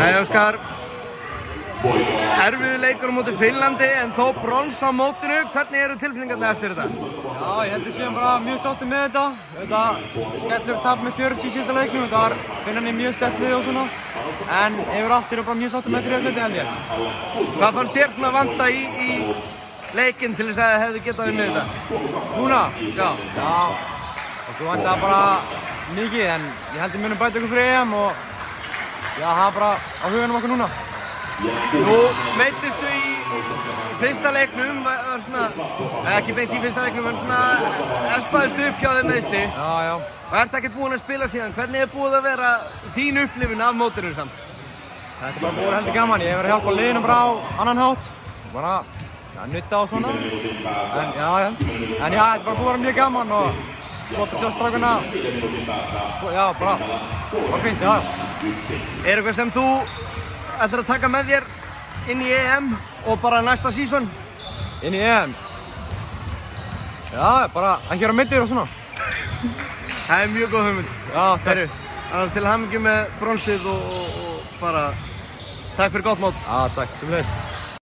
Jæja, Óskar. Erfiður leikur á móti Finnlandi en þó brons á mótinu. Hvernig eru tilfinningarnar eftir þetta? Já, ég held að séum bara mjög sáttir með þetta. Þetta skellur tap með 40 í síðasta leiknum. Þetta var Finnarnir mjög sterkt lið og svona. En yfir allt eru bara mjög sáttir með 3. sæti held ég. Hvað fannst þér svona vanta í leikinn til þess að þið hefðu getað unnið þetta? Núna? Já. Já. Þú vantaði bara mikið en ég held að munum bæta ykkur fyrir EM og já, það er bara á huganum okkur núna. Nú meiddistu í fyrsta leiknum, var svona, ekki beint í fyrsta leiknum, en svona espaðist upp hjá þeim meiðsli. Já, já. Og ert ekkert búinn að spila síðan. Hvernig er búið að vera þín upplifun af mótinu samt? Þetta er bara búið heldur gaman. Ég hef verið að hjálpa liðinu bara á annan hátt. Bara nutta og svona. En já, þetta er bara búið að vera mjög gaman og flott að sjá strákuna. Já, bara fínt, já. Er eitthvað sem þú ætlar að taka með þér inn í EM og bara næsta sísón? Inn í EM? Já, bara ekki vera meiddur og svona. Það er mjög góð hugmynd. Já, takk. Annars til hamingju með bronsið og bara takk fyrir gott mót. Já, takk. Sömuleiðis.